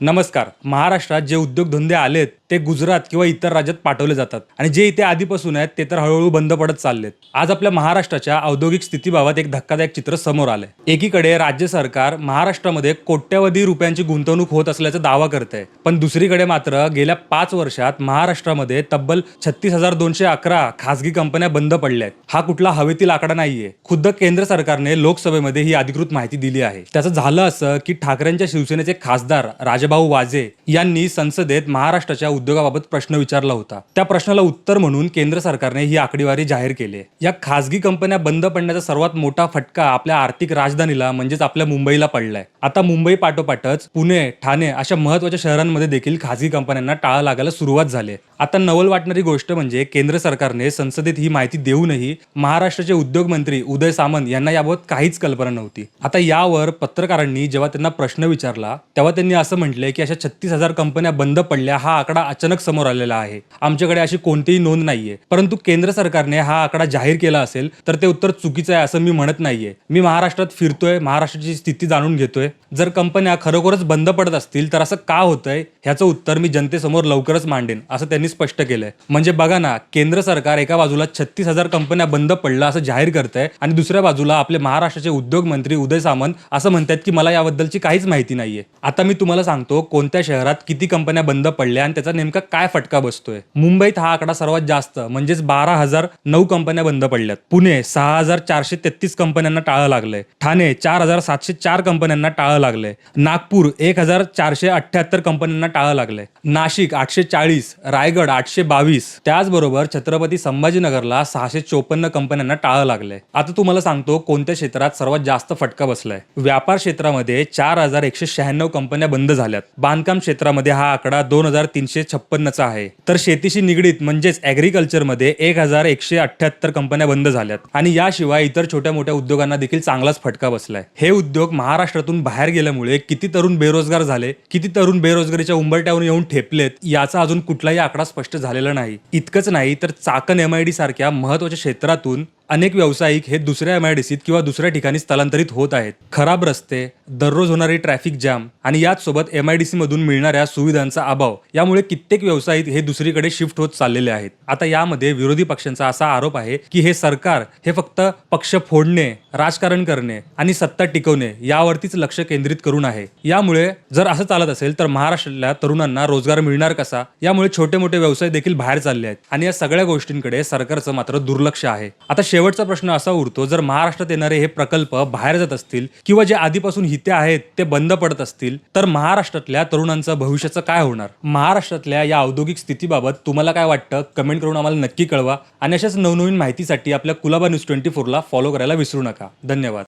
नमस्कार. महाराष्ट्रात जे उद्योगधंदे आलेत ते गुजरात किंवा इतर राज्यात पाठवले जातात आणि जे इथे आधीपासून आहेत ते तर हळूहळू बंद पडत चाललेत. आज आपल्या महाराष्ट्राच्या औद्योगिक स्थितीबाबत एक धक्कादायक चित्र समोर आलंय. एकीकडे राज्य सरकार महाराष्ट्रामध्ये कोट्यवधी रुपयांची गुंतवणूक होत असल्याचा दावा करते, पण दुसरीकडे मात्र गेल्या 5 वर्षात महाराष्ट्रामध्ये तब्बल 36,211 खासगी कंपन्या बंद पडल्या आहेत. हा कुठला हवेतील आकडा नाहीये. खुद्द केंद्र सरकारने लोकसभेमध्ये ही अधिकृत माहिती दिली आहे. त्याचं झालं असं की ठाकरेंच्या शिवसेनेचे खासदार राजभाऊ वाजे यांनी संसदेत महाराष्ट्राच्या उद्योगाबाबत प्रश्न विचारला होता. त्या प्रश्नाला उत्तर म्हणून केंद्र सरकारने ही आकडेवारी जाहीर केली आहे. या खासगी कंपन्या बंद पडण्याचा सर्वात मोठा फटका आपल्या आर्थिक राजधानीला म्हणजेच आपल्या मुंबईला पडलाय. आता मुंबई पाठोपाठच पुणे, ठाणे अशा महत्त्वाच्या शहरांमध्ये देखील खासगी कंपन्यांना टाळं लागायला सुरुवात झाली. आता नवल वाटणारी गोष्ट म्हणजे केंद्र सरकारने संसदेत ही माहिती देऊनही महाराष्ट्राचे उद्योग मंत्री उदय सामंत यांना याबाबत काहीच कल्पना नव्हती. आता यावर पत्रकारांनी जेव्हा त्यांना प्रश्न विचारला तेव्हा त्यांनी असं म्हटलंय की अशा 36,000 कंपन्या बंद पडल्या हा आकडा अचानक समोर आलेला आहे. आमच्याकडे अशी कोणतीही नोंद नाहीये. परंतु केंद्र सरकारने हा आकडा जाहीर केला असेल तर ते उत्तर चुकीचं आहे असं मी म्हणत नाहीये. मी महाराष्ट्रात फिरतोय, महाराष्ट्राची स्थिती जाणून घेतोय. जर कंपन्या खरोखरच बंद पडत असतील तर असं का होतंय ह्याचं उत्तर मी जनतेसमोर लवकरच मांडेन असं त्यांनी स्पष्ट केलंय. म्हणजे बघा ना, केंद्र सरकार एका बाजूला 36,000 कंपन्या बंद पडल्या असं जाहीर करतंय आणि दुसऱ्या बाजूला आपले महाराष्ट्राचे उद्योग मंत्री उदय सामंत असं म्हणतात की मला याबद्दलची काहीच माहिती नाहीये. आता मी तुम्हाला सांगतो कोणत्या शहरात किती कंपन्या बंद पडल्या आणि त्याचा नेमका काय फटका बसतोय. मुंबईत हा आकडा सर्वात जास्त म्हणजेच 12,009 कंपन्या बंद पडल्यात. पुणे 6,433 कंपन्यांना टाळं लागलंय. ठाणे 4,704 कंपन्यांना टाळं लागलंय. नागपूर 1,478 कंपन्यांना टाळं लागलंय. नाशिक 840, रायगड 822. त्याचबरोबर छत्रपती संभाजीनगरला 654 कंपन्यांना टाळं लागलंय. आता तुम्हाला सांगतो कोणत्या क्षेत्रात सर्वात जास्त फटका बसलाय. व्यापार क्षेत्रामध्ये 4,196 कंपन्या बंद झाल्यात. बांधकाम क्षेत्रामध्ये हा आकडा 2,356चा आहे. तर शेतीशी निगडीत म्हणजेच ॲग्रिकल्चरमध्ये 1,178 कंपन्या बंद झाल्यात. आणि याशिवाय इतर छोट्या मोठ्या उद्योगांना देखील चांगलाच फटका बसलाय. हे उद्योग महाराष्ट्रातून बाहेर गेल्यामुळे किती तरुण बेरोजगार झाले, किती तरुण बेरोजगारीच्या उंबरठ्यावर येऊन ठेपलेत याचा अजून कुठलाही आकडा स्पष्ट झालेला नाही. इतकंच नाही तर चाकण MID सारख्या महत्त्वाच्या क्षेत्रातून अनेक व्यावसायिक हे दुसऱ्या MIDCत किंवा दुसऱ्या ठिकाणी स्थलांतरित होत आहेत. खराब रस्ते, दररोज होणारी ट्रॅफिक जाम आणि याचसोबत MIDC मधून मिळणाऱ्या सुविधांचा अभाव यामुळे कित्येक व्यावसायिक हे दुसरीकडे शिफ्ट होत चाललेले आहेत. आता यामध्ये विरोधी पक्षांचा असा आरोप आहे की हे सरकार हे फक्त पक्ष फोडणे, राजकारण करणे आणि सत्ता टिकवणे यावरतीच लक्ष केंद्रित करून आहे. यामुळे जर असं चालत असेल तर महाराष्ट्रातल्या तरुणांना रोजगार मिळणार कसा, यामुळे छोटे मोठे व्यवसाय देखील बाहेर चालले आहेत आणि या सगळ्या गोष्टींकडे सरकारचं मात्र दुर्लक्ष आहे. आता शेवटचा प्रश्न असा उरतो, जर महाराष्ट्रात येणारे हे प्रकल्प बाहेर जात असतील किंवा जे आधीपासून हिते आहेत ते बंद पडत असतील तर महाराष्ट्रातल्या तरुणांचं भविष्याचं काय होणार. महाराष्ट्रातल्या या औद्योगिक स्थितीबाबत तुम्हाला काय वाटतं कमेंट करून आम्हाला नक्की कळवा आणि अशाच नवनवीन माहितीसाठी आपल्या कुलाबा न्यूज 24 ला फॉलो करायला विसरू नका. धन्यवाद.